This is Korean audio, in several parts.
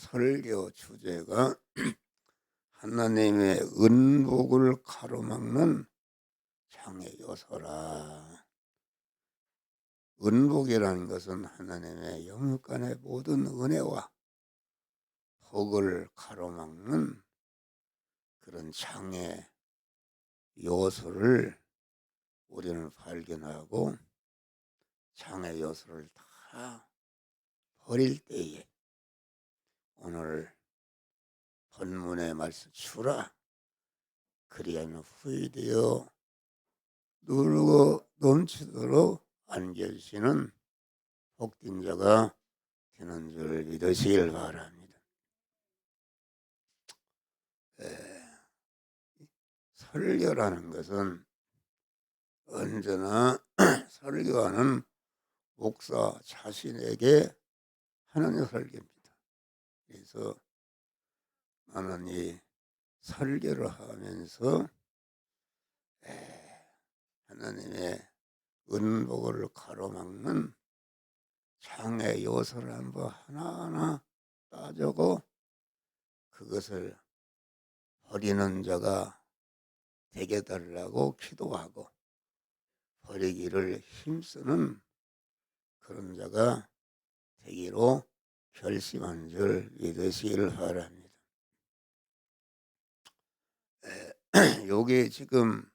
설교 주제가 하나님의 은복을 가로막는 장애 요소라. 은복이라는 것은 하나님의 영육간의 모든 은혜와 복을 가로막는 그런 장애 요소를 우리는 발견하고, 장애 요소를 다 버릴 때에 오늘 본문의 말씀 주라 그리하면 후회되어 누르고 넘치도록 안겨주시는 복된 자가 되는 줄 믿으시길 바랍니다. 설교라는 것은 언제나 설교하는 목사 자신에게 하는 설교입니다. 그래서 나는 이 설교를 하면서 하나님의 은복을 가로막는 장애 요소를 한번 하나하나 따져고 그것을 버리는 자가 되게 달라고 기도하고 버리기를 힘쓰는 그런 자가 되기로 결심한 줄 믿으시길 바랍니다. 요게 지금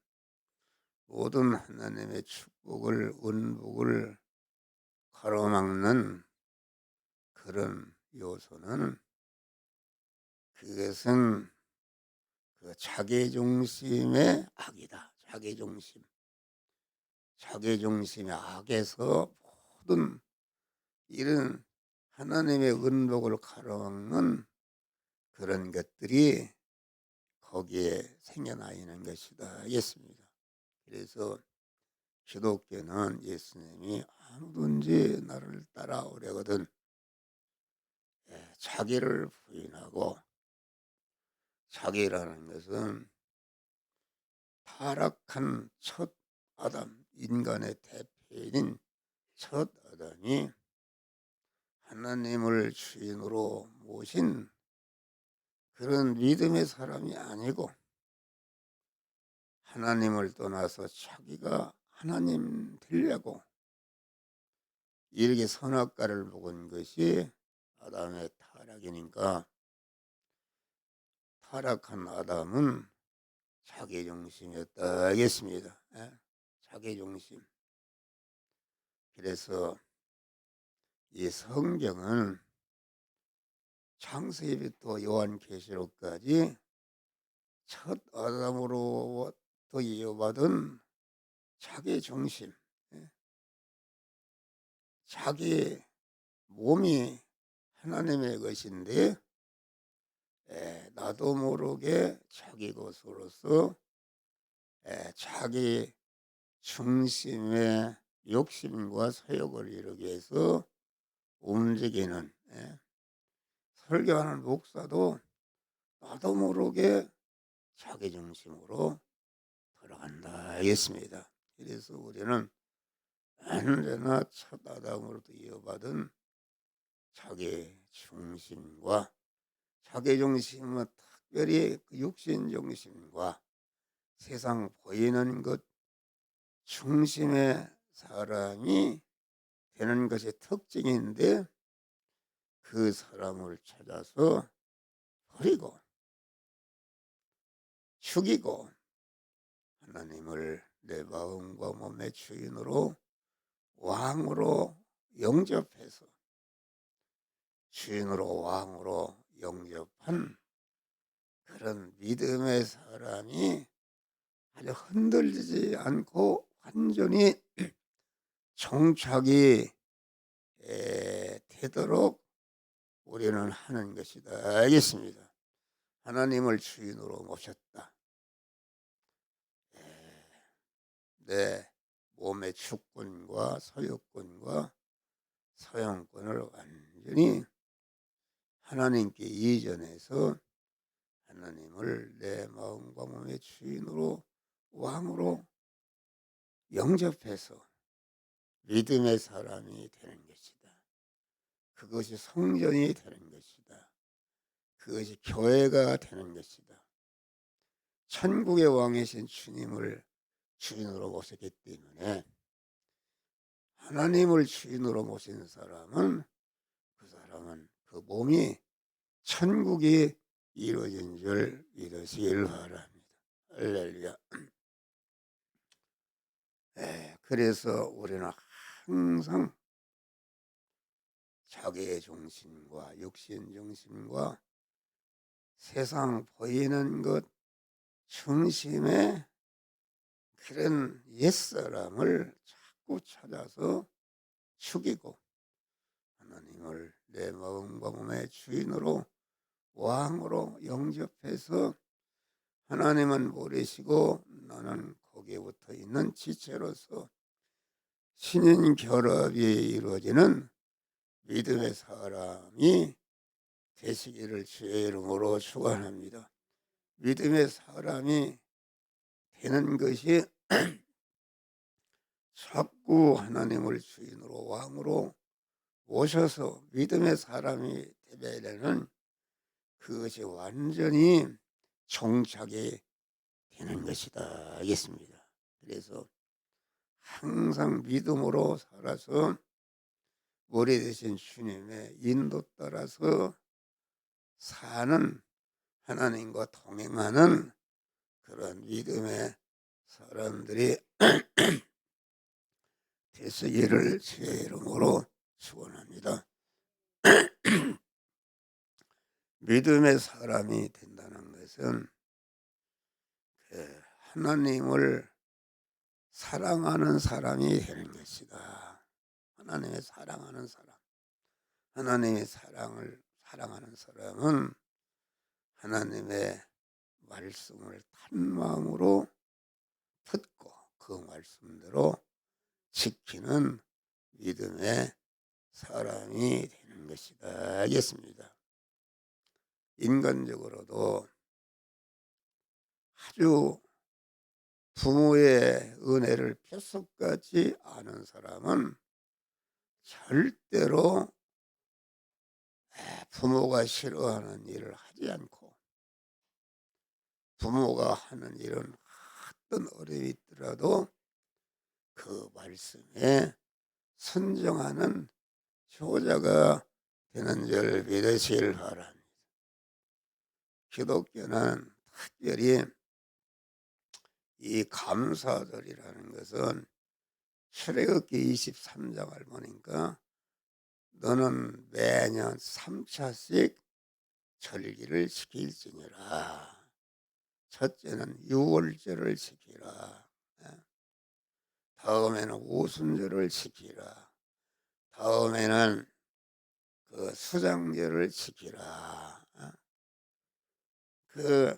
모든 하나님의 축복을, 은복을 가로막는 그런 요소는, 그것은 그 자기중심의 악이다. 자기중심의 악에서 모든 이런 하나님의 은복을 가로막는 그런 것들이 거기에 생겨나 있는 것이다 하겠습니다. 그래서 기독교는 예수님이 아무든지 나를 따라오려거든 자기를 부인하고, 자기라는 것은 타락한 첫 아담, 인간의 대표인 첫 아담이 하나님을 주인으로 모신 그런 믿음의 사람이 아니고, 하나님을 떠나서 자기가 하나님 되려고 이렇게 선악과를 먹은 것이 아담의 타락이니까, 타락한 아담은 자기중심이었다 하겠습니다. 자기중심. 그래서 이 성경은 창세기부터 요한계시록까지 첫 아담으로부터 이어받은 자기중심, 자기 몸이 하나님의 것인데 나도 모르게 자기 것으로서 자기 중심의 욕심과 소욕을 이루기 위해서 움직이는, 설교하는 목사도 나도 모르게 자기 중심으로 돌아간다 하겠습니다. 그래서 우리는 언제나 첫 아담으로부터 이어받은 자기 중심과, 자기 중심은 특별히 그 육신 중심과 세상 보이는 것 중심의 사람이 되는 것이 특징인데, 그 사람을 찾아서 버리고 죽이고 하나님을 내 마음과 몸의 주인으로, 왕으로 영접해서 주인으로 왕으로 영접한 그런 믿음의 사람이 아주 흔들리지 않고 완전히 정착이 되도록 우리는 하는 것이다 알겠습니다. 하나님을 주인으로 모셨다. 내 몸의 주권과 소유권과 사용권을 완전히 하나님께 이전해서 하나님을 내 마음과 몸의 주인으로, 왕으로 영접해서 믿음의 사람이 되는 것이다. 그것이 성전이 되는 것이다. 그것이 교회가 되는 것이다. 천국의 왕이신 주님을 주인으로 모셨기 때문에 하나님을 주인으로 모신 사람은 그 몸이 천국이 이루어진 줄 믿으시길 바랍니다. 할렐루야. 그래서 우리는 항상 자기의 중심과 육신 중심과 세상 보이는 것 중심에 그런 옛사람을 자꾸 찾아서 죽이고 하나님을 내 마음과 몸의 주인으로 왕으로 영접해서 하나님은 모르시고 나는 거기에 붙어 있는 지체로서 신인 결합이 이루어지는 믿음의 사람이 되시기를 주의 이름으로 축원합니다. 믿음의 사람이 되는 것이 자꾸 하나님을 주인으로 왕으로 모셔서 믿음의 사람이 되려는 그것이 완전히 정착이 되는 것이다 하겠습니다. 그래서 항상 믿음으로 살아서 머리 대신 주님의 인도 따라서 사는 하나님과 동행하는 그런 믿음의 사람들이 되시기를 주의 이름으로 축원합니다. 믿음의 사람이 된다는 것은 하나님을 사랑하는 사람이 되는 것이다. 하나님의 사랑하는 사람, 하나님의 사랑을 사랑하는 사람은 하나님의 말씀을 탄 마음으로 듣고 그 말씀대로 지키는 믿음의 사람이 되는 것이다 하겠습니다. 인간적으로도 아주 부모의 은혜를 뼛속까지 아는 사람은 절대로 부모가 싫어하는 일을 하지 않고 부모가 하는 일은 어떤 어려움이 있더라도 그 말씀에 순종하는 효자가 되는 줄 믿으시길 바랍니다. 기독교는 특별히 이 감사절이라는 것은 출애굽기 23장을 보니까 너는 매년 3차씩 절기를 지킬지니라. 첫째는 유월절을 지키라. 다음에는 오순절을 지키라. 다음에는 그 수장절을 지키라. 그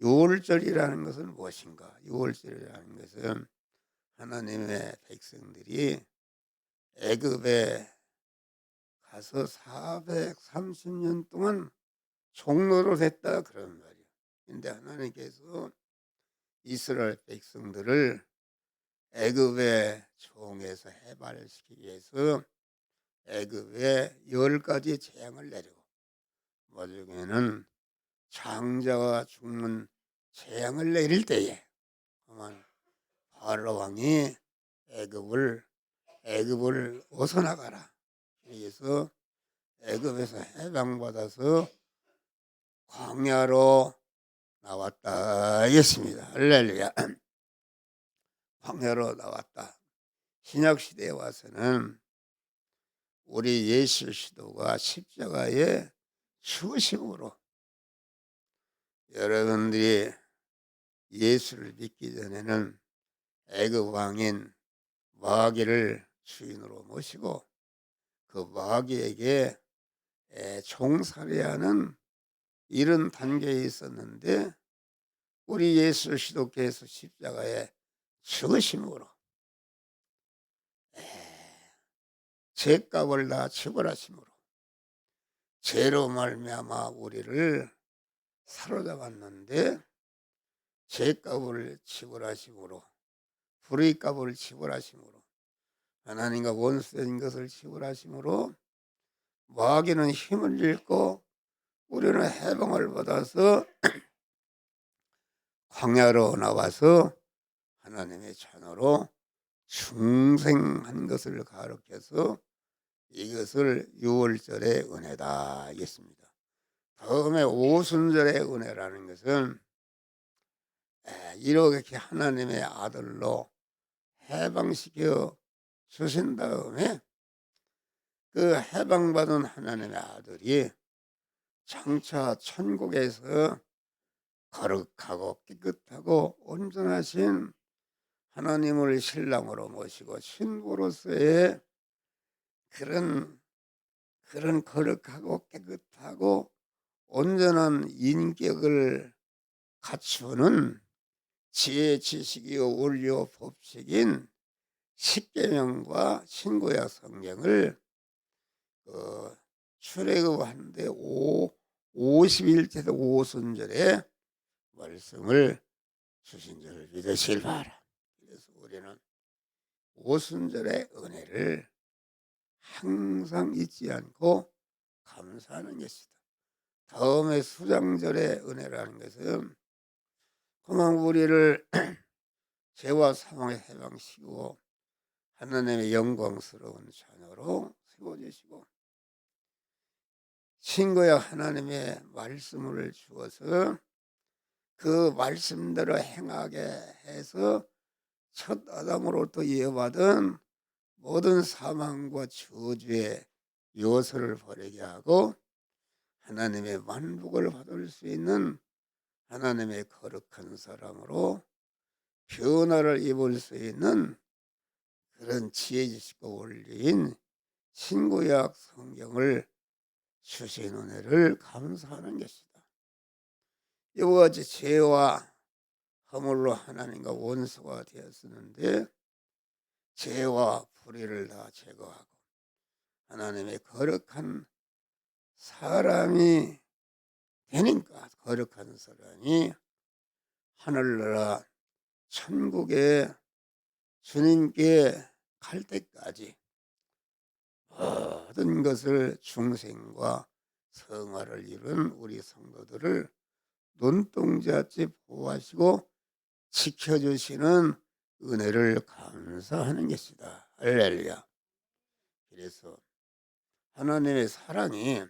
유월절이라는 것은 무엇인가? 유월절이라는 것은 하나님의 백성들이 애굽에 가서 430년 동안 종노를 했다 그런 말이에요. 근데 하나님께서 이스라엘 백성들을 애굽의 종에서 해방시키기 위해서 애굽에 10가지 재앙을 내리고 나중에는 장자가 죽는 재앙을 내릴 때에 바로 왕이 애굽을 어서 나가라. 그래서 애굽에서 해방받아서 광야로 나왔다 하겠습니다. 할렐루야. 광야로 나왔다. 신약 시대에 와서는 우리 예수 시도가 십자가에 죽으심으로 여러분들이 예수를 믿기 전에는 애굽 왕인 마귀를 주인으로 모시고 그 마귀에게 종살이하는 이런 단계에 있었는데 우리 예수 시도께서 십자가에 죽으심으로 죄값을 다 지불하심으로 죄로 말미암아 우리를 사로잡았는데 죄값을 지불하심으로 불의값을 지불하심으로 하나님과 원수된 것을 지불하심으로 마귀는 힘을 잃고 우리는 해방을 받아서 광야로 나와서 하나님의 자녀로 중생한 것을 가르쳐서 이것을 유월절의 은혜다 했습니다. 다음에 오순절의 은혜라는 것은 이렇게 하나님의 아들로 해방시켜 주신 다음에 그 해방받은 하나님의 아들이 장차 천국에서 거룩하고 깨끗하고 온전하신 하나님을 신랑으로 모시고 신부로서의 그런 거룩하고 깨끗하고 온전한 인격을 갖추는 지혜 지식이요 원리요 법칙인 십계명과 신구약 성경을 출애굽하는데 50일째 오순절에 말씀을 주신 줄 믿으실 바라. 그래서 우리는 오순절의 은혜를 항상 잊지 않고 감사하는 것이다. 다음에 수장절의 은혜라는 것은 그만 우리를 죄와 사망에 해방시키고 하나님의 영광스러운 자녀로 세워주시고 신구약 하나님의 말씀을 주어서 그 말씀대로 행하게 해서 첫 아담으로부터 이어받은 모든 사망과 저주의 요소를 버리게 하고 하나님의 만복을 받을 수 있는 하나님의 거룩한 사람으로 변화를 입을 수 있는 그런 지혜 지식과 원리인 신구약 성경을 주신 은혜를 감사하는 것이다. 이와 같이 죄와 허물로 하나님과 원수가 되었었는데 죄와 불의를 다 제거하고 하나님의 거룩한 사람이 되니까 거룩한 사람이 하늘나라 천국에 주님께 갈 때까지 모든 것을 중생과 성화를 이룬 우리 성도들을 눈동자같이 보호하시고 지켜주시는 은혜를 감사하는 것이다. 할렐루야. 그래서 하나님의 사랑이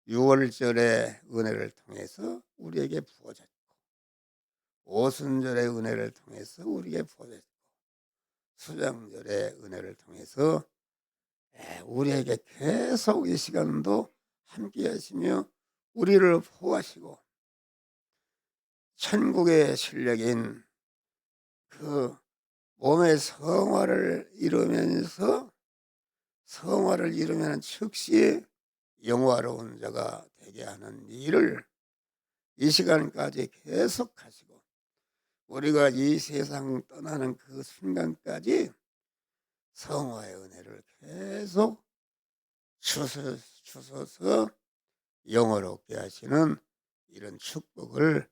유월절의 은혜를 통해서 우리에게 부어졌고 오순절의 은혜를 통해서 우리에게 부어졌고 수장절의 은혜를 통해서 우리에게 계속 이 시간도 함께 하시며 우리를 보호하시고 천국의 실력인 그 몸의 성화를 이루면서 성화를 이루면 즉시 영화로운 자가 되게 하는 일을 이 시간까지 계속 하시고 우리가 이 세상 떠나는 그 순간까지 성화의 은혜를 계속 주셔서 영화롭게 하시는 이런 축복을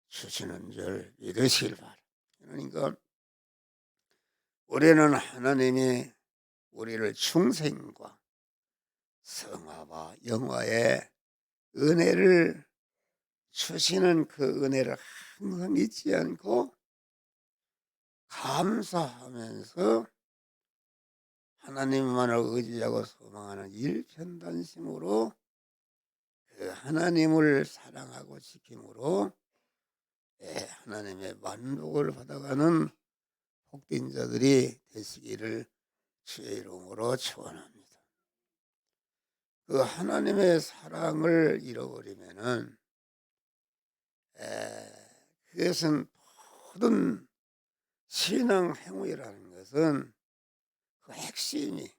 주시는 줄 믿으시길 바랍니다. 그러니까 우리는 하나님이 우리를 중생과 성화와 영화의 은혜를 주시는 그 은혜를 항상 잊지 않고 감사하면서 하나님만을 의지하고 소망하는 일편단심으로 그 하나님을 사랑하고 지킴으로 하나님의 만복을 받아가는 복된 자들이 되시기를 주의 이름으로 축원합니다. 그 하나님의 사랑을 잃어버리면은 그것은 모든 신앙 행위라는 것은 그 핵심이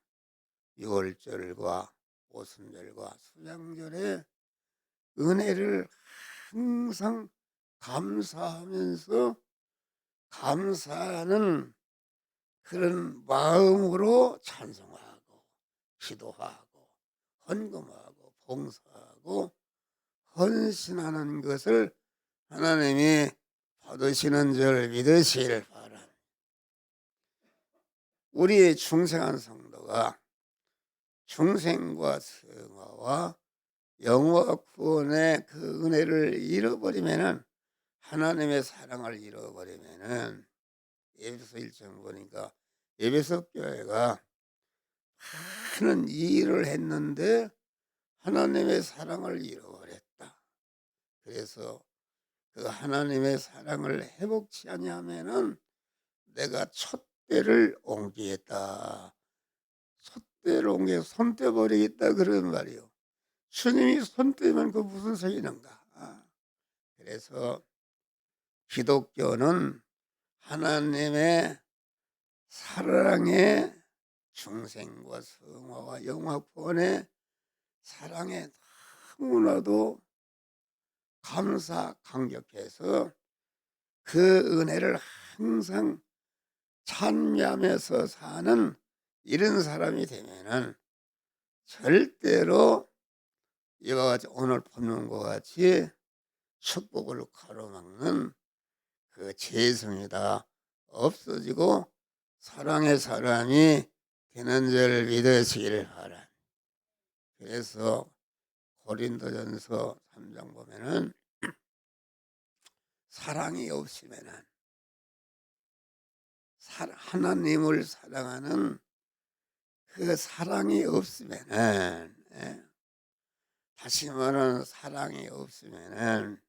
유월절과 오순절과 수장절의 은혜를 항상 감사하면서 감사하는 그런 마음으로 찬송하고 기도하고 헌금하고 봉사하고 헌신하는 것을 하나님이 받으시는 줄 믿으시길 바랍니다. 우리의 중생한 성도가 중생과 성화와 영화 구원의 그 은혜를 잃어버리면은, 하나님의 사랑을 잃어버리면은, 에베소 1장 보니까 에베소 교회가 많은 일을 했는데 하나님의 사랑을 잃어버렸다. 그래서 그 하나님의 사랑을 회복치 아니하면은 내가 촛대를 옮기겠다. 촛대를 옮겨 손 떼버리겠다, 그런 말이요. 주님이 손 떼면 그 무슨 소리는가. 그래서 기독교는 하나님의 사랑의 중생과 성화와 영화 구원의 사랑에 너무나도 감격해서 그 은혜를 항상 찬미하면서 사는 이런 사람이 되면은 절대로 이와 같이 오늘 본문과 같이 축복을 가로막는 그 죄성이 다 없어지고 사랑의 사람이 되는 줄 믿으시기를 바랍니다. 그래서 고린도전서 3장 보면은 사랑이 없으면은, 하나님을 사랑하는 그 사랑이 없으면은, 다시 말하면 사랑이 없으면은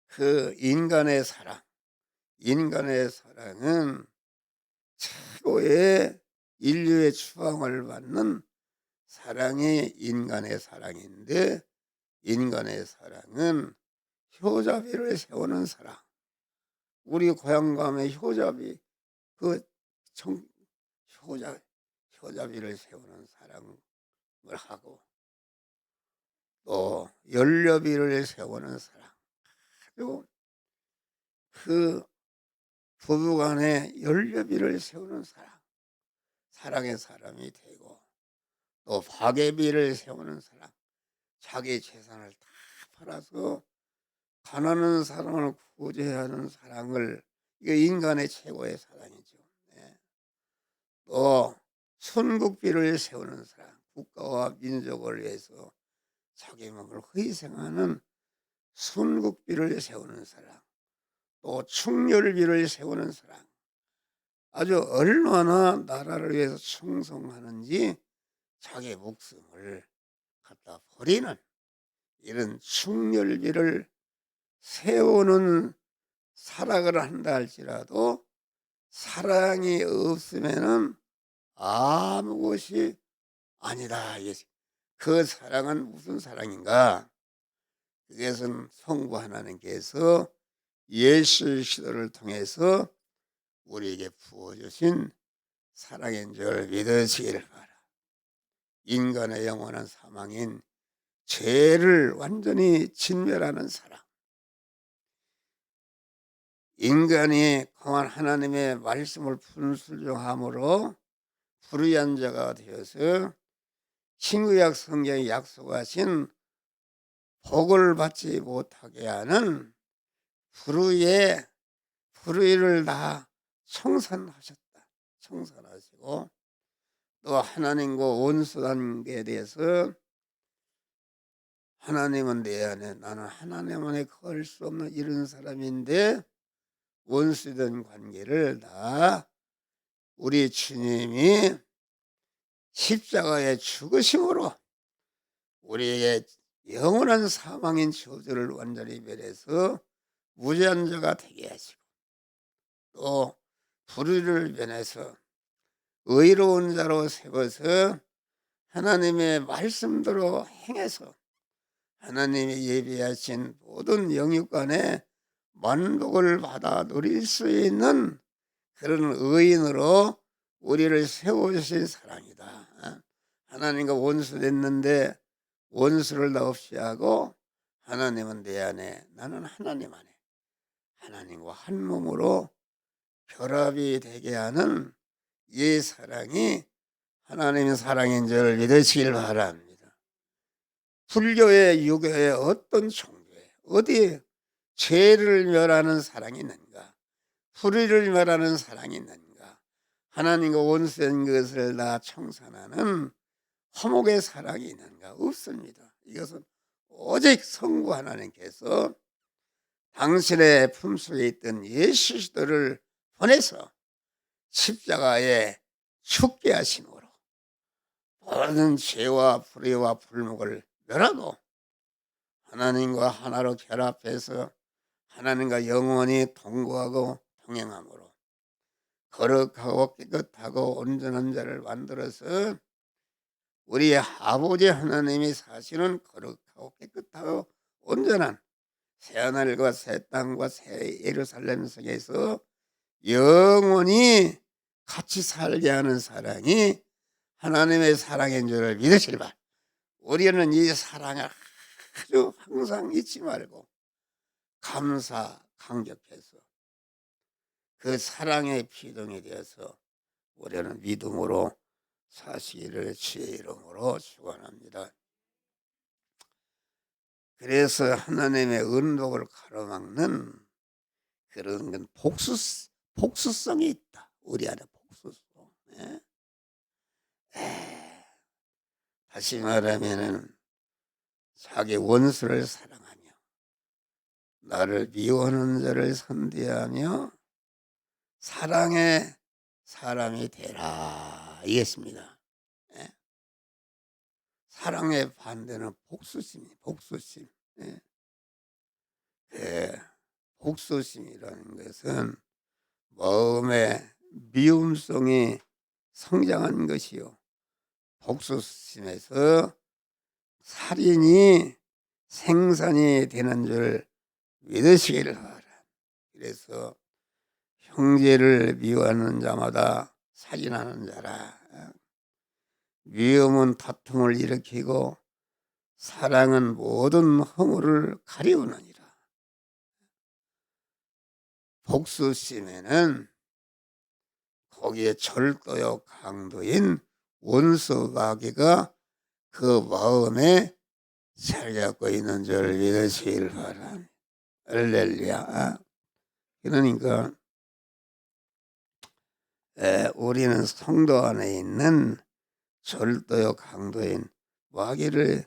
그 인간의 사랑은 최고의 인류의 추앙을 받는 사랑이 인간의 사랑인데, 인간의 사랑은 효자비를 세우는 사랑. 우리 고향 가면 효자비, 그 효자비를 세우는 사랑을 하고, 또 연료비를 세우는 사랑. 그리고 그 부부간에 연료비를 세우는 사랑의 사람이 되고, 또 파괴비를 세우는 사랑. 자기 재산을 다 팔아서 가난한 사람을 구제해야 하는 사랑을, 이게 인간의 최고의 사랑이죠. 또 순국비를 세우는 사랑, 국가와 민족을 위해서 자기 몸을 희생하는 순국비를 세우는 사랑, 또 충렬비를 세우는 사랑. 아주 얼마나 나라를 위해서 충성하는지 자기 목숨을 갖다 버리는 이런 충렬비를 세우는 사랑을 한다 할지라도, 사랑이 없으면은 아무것이 아니다. 그 사랑은 무슨 사랑인가? 그것은 성부 하나님께서 예수 시도를 통해서 우리에게 부어주신 사랑인 줄 믿으시기를 바라. 인간의 영원한 사망인 죄를 완전히 진멸하는 사랑. 인간이 강한 하나님의 말씀을 분순종함으로 불의한 자가 되어서 신구약 성경이 약속하신 복을 받지 못하게 하는 불의를 다 청산하시고, 또 하나님과 원수 관계에 대해서 하나님은 내 안에, 나는 하나님 안에 거할 수 없는 이런 사람인데 원수된 관계를 다 우리 주님이 십자가의 죽으심으로 우리에게 영원한 사망인 저주를 완전히 멸해서 무죄한 자가 되게 하시고, 또 불의를 면해서 의로운 자로 세워서 하나님의 말씀대로 행해서 하나님이 예비하신 모든 영육간에 만복을 받아 누릴 수 있는 그런 의인으로 우리를 세워주신 사랑이다. 하나님과 원수됐는데 원수를 다 없이 하고, 하나님은 내 안에, 나는 하나님 안에, 하나님과 한 몸으로 결합이 되게 하는 이 사랑이 하나님의 사랑인 줄 믿으시길 바랍니다. 불교의, 유교의 어떤 종교에 어디에 죄를 멸하는 사랑이 있는가? 불의를 멸하는 사랑이 있는가? 하나님과 원수된 것을 다 청산하는 화목의 사랑이 있는가? 없습니다. 이것은 오직 성부 하나님께서 당신의 품속에 있던 예수들을 보내서 십자가에 죽게 하심으로 모든 죄와 불의와 불목을 멸하고 하나님과 하나로 결합해서 하나님과 영원히 동거하고 동행함으로 거룩하고 깨끗하고 온전한 자를 만들어서 우리 아버지 하나님이 사시는 거룩하고 깨끗하고 온전한 새하늘과 새 땅과 새 예루살렘 성에서 영원히 같이 살게 하는 사랑이 하나님의 사랑인 줄을 믿으실 바, 우리는 이 사랑을 아주 항상 잊지 말고 감사 감격해서 그 사랑의 피동이 되어서 우리는 믿음으로 사시기를 주의 이름으로 축원합니다. 그래서 하나님의 은복을 가로막는 그런 건 복수성이 있다. 우리 안에 복수성. 예? 다시 말하면은 자기 원수를 사랑하며 나를 미워하는 자를 선대하며 사랑의 사람이 되라 이겠습니다. 예? 사랑의 반대는 복수심이 복수심. 예? 예. 복수심이라는 것은 마음의 미움성이 성장한 것이요, 복수심에서 살인이 생산이 되는 줄 믿으시기를 바라. 그래서 형제를 미워하는 자마다 살인하는 자라. 미움은 다툼을 일으키고 사랑은 모든 허물을 가리우느니라. 복수심에는 거기에 절도요 강도인 원수 마귀가 그 마음에 자리 잡고 있는 줄 믿으시길 바랍니다. 할렐루야. 그러니까 우리는 성도 안에 있는 절도요 강도인 마귀를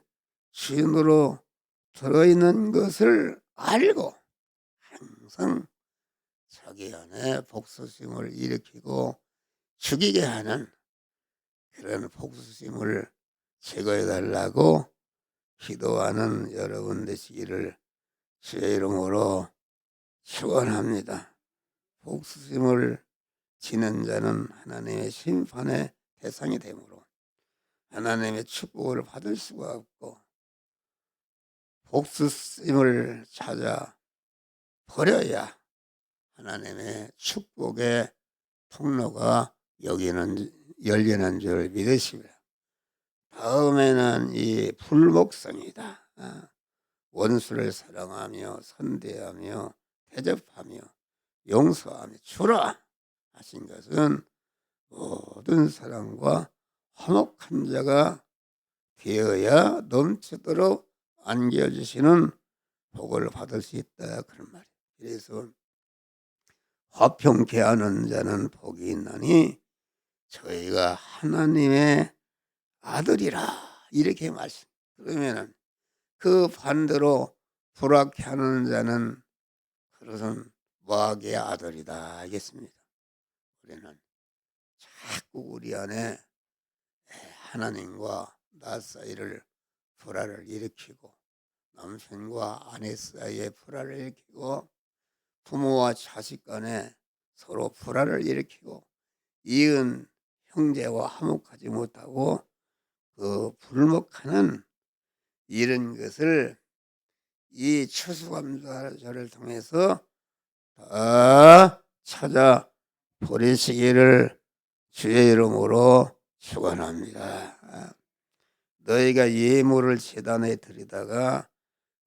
주인으로 들어있는 것을 알고 항상 자기 안에 복수심을 일으키고 죽이게 하는 그런 복수심을 제거해 달라고 기도하는 여러분 되시기를 주의 이름으로 축원합니다. 복수심을 지는 자는 하나님의 심판의 대상이 되므로 하나님의 축복을 받을 수가 없고, 복수심을 찾아 버려야 하나님의 축복의 통로가 열리는 줄 믿으시라. 다음에는 이 불목성이다. 원수를 사랑하며 선대하며 대접하며 용서하며 주라 하신 것은 모든 사람과 화목한 자가 되어야 넘치도록 안겨주시는 복을 받을 수 있다, 그런 말이에요. 그래서 화평케 하는 자는 복이 있나니 저희가 하나님의 아들이라 이렇게 말씀. 그러면은 그 반대로 불악케 하는 자는 그것은 마귀의 아들이다 하겠습니다. 우리는 자꾸 우리 안에 하나님과 나 사이를 불화를 일으키고, 남편과 아내 사이에 불화를 일으키고, 부모와 자식 간에 서로 불화를 일으키고, 이은 형제와 화목하지 못하고 그 불목하는 이런 것을 이 추수감사절을 통해서 다 찾아 버리시기를 주의 이름으로 축원합니다. 너희가 예물을 제단에 드리다가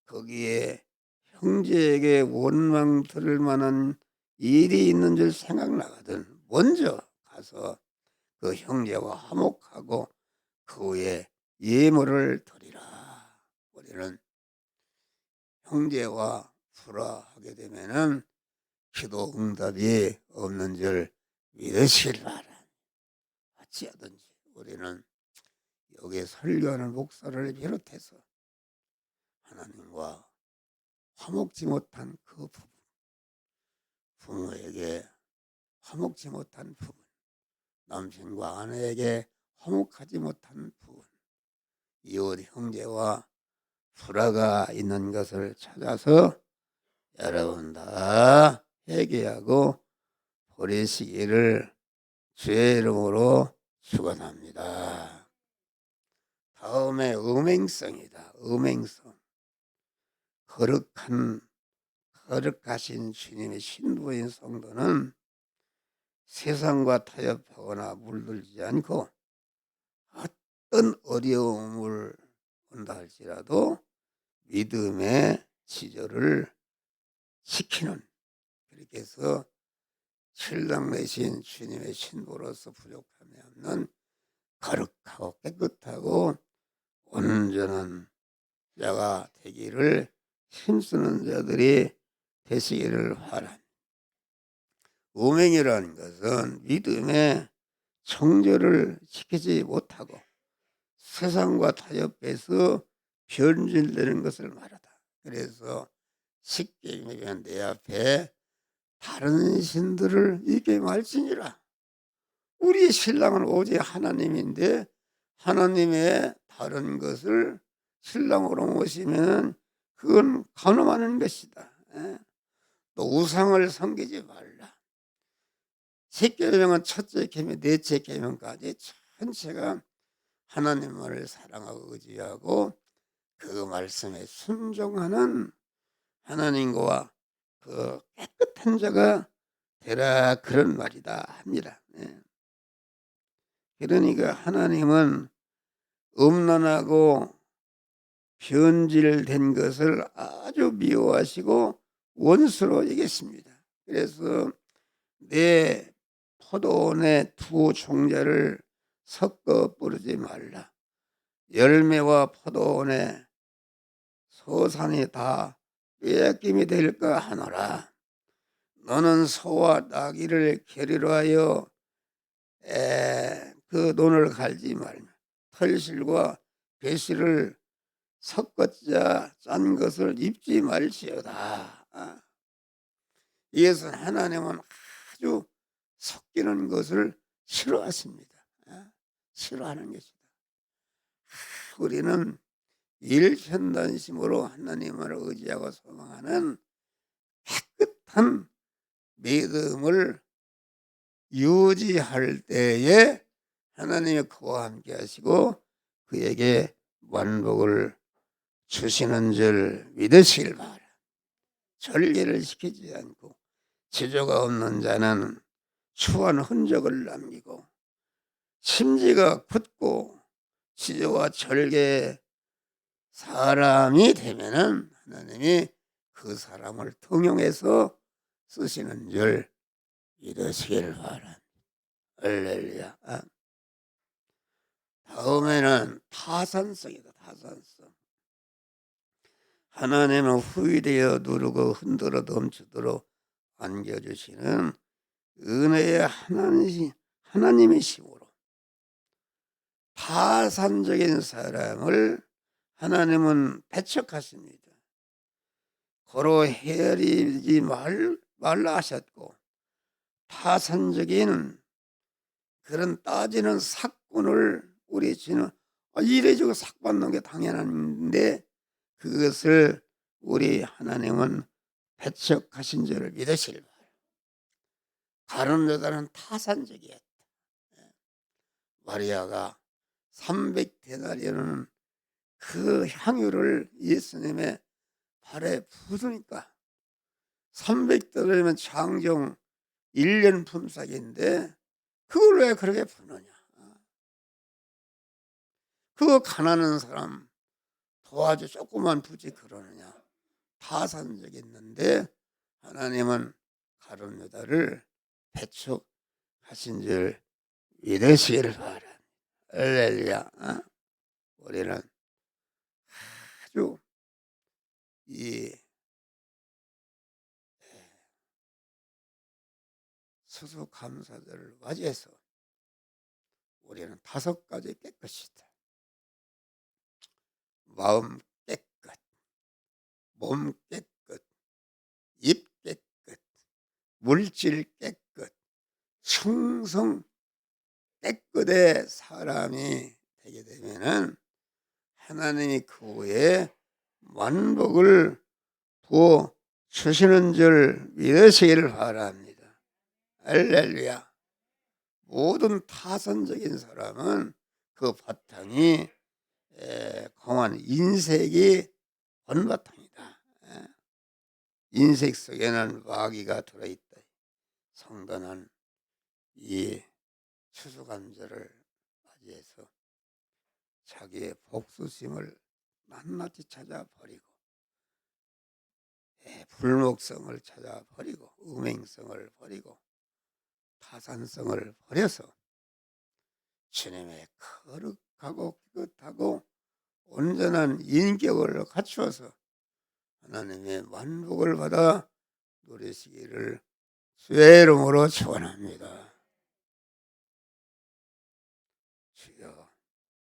거기에 형제에게 원망 들을 만한 일이 있는 줄 생각나거든 먼저 가서 그 형제와 화목하고 그 후에 예물을 드리라. 우리는 형제와 불화하게 되면은 기도 응답이 없는 줄 믿으시길 바라. 어찌하든지 우리는 여기에 설교하는 목사를 비롯해서 하나님과 화목지 못한 그 부분, 부모에게 화목지 못한 부분, 남편과 아내에게 화목하지 못한 부분, 이웃 형제와 불화가 있는 것을 찾아서 여러분 다 회개하고 버리시기를 주의 이름으로 축원합니다. 다음에 음행성이다. 음행성. 거룩하신 주님의 신부인 성도는 세상과 타협하거나 물들지 않고 어떤 어려움을 온다 할지라도 믿음의 지조를 지키는, 그렇게 해서 신랑 되신 주님의 신부로서 부족함이 없는 거룩하고 깨끗하고 온전한 자가 되기를 힘쓰는 자들이 되시기를 바랍니다. 음행이라는 것은 믿음의 정절을 지키지 못하고 세상과 타협해서 변질되는 것을 말하다. 그래서 쉽게 얘기하면 내 앞에 다른 신들을 이게 말지니라. 우리의 신랑은 오직 하나님인데 하나님의 다른 것을 신랑으로 모시면 그건 간음하는 것이다. 또 우상을 섬기지 말라. 10계명은 첫째 계명, 넷째 계명까지 전체가 하나님을 사랑하고 의지하고 그 말씀에 순종하는 하나님과 그 깨끗한 자가 되라, 그런 말이다 합니다. 그러니까 하나님은 음란하고 변질된 것을 아주 미워하시고 원수로 여겼습니다. 그래서 내 포도원의 두 종자를 섞어 뿌리지 말라. 열매와 포도원의 소산이 다 빼앗김이 될까 하노라. 너는 소와 나귀를 계리로 하여 그 논을 갈지 말며 털실과 배실을 섞었자 짠 것을 입지 말지어다. 이것은 하나님은 아주 섞이는 것을 싫어하십니다. 싫어하는 것이다. 우리는 일편단심으로 하나님을 의지하고 소망하는 깨끗한 믿음을 유지할 때에 하나님이 그와 함께 하시고 그에게 만복을 주시는 줄 믿으시길 바라. 절개를 시키지 않고 지조가 없는 자는 추한 흔적을 남기고 심지가 굳고 지조와 절개 사람이 되면은 하나님이 그 사람을 통용해서 쓰시는 줄 믿으시길 바랍니다. 할렐루야. 다음에는 타산성이다. 타산성. 하나님은 후이되어 누르고 흔들어 넘치도록 안겨주시는 은혜의 하나님이심으로 타산적인 사람을 하나님은 배척하십니다. 고로 헤아리지 말라 하셨고 타산적인 그런 따지는 삭군을 우리 지는 이래저래 삭받는 게 당연한데 그것을 우리 하나님은 배척하신 줄을 믿으시길 바랍니다. 다른 여자는 타산적이었다. 마리아가 300데나리온은 그 향유를 예수님의 발에 부으니까 300데나리온이면 장정 1년 품삯인데 그걸 왜 그렇게 부느냐. 그거 가난한 사람 도와줘 조금만 부지 그러느냐. 타산적이었는데 하나님은 가룟 유다를 배척하신 줄 믿으시기를 바랍니다. 할렐루야. 우리는 아주 이 수수감사절을 맞이해서 우리는 5가지 깨끗이다. 마음 깨끗, 몸 깨끗, 입 깨끗, 물질 깨끗, 충성 깨끗의 사람이 되게 되면은 하나님이 그 후에 만복을 부어 주시는 줄 믿으시기를 바랍니다. 할렐루야. 모든 타선적인 사람은 그 바탕이 공한 인색이 본바탕이다. 인색 속에는 마귀가 들어있다. 성도는 이 추수감사를 맞이해서 자기의 복수심을 낱낱이 찾아버리고 불목성을 찾아버리고 음행성을 버리고 타산성을 버려서 주님의 거룩하고 깨끗하고 온전한 인격을 갖추어서 하나님의 만복을 받아 누리시기를 주의 이름으로 축원합니다. 주여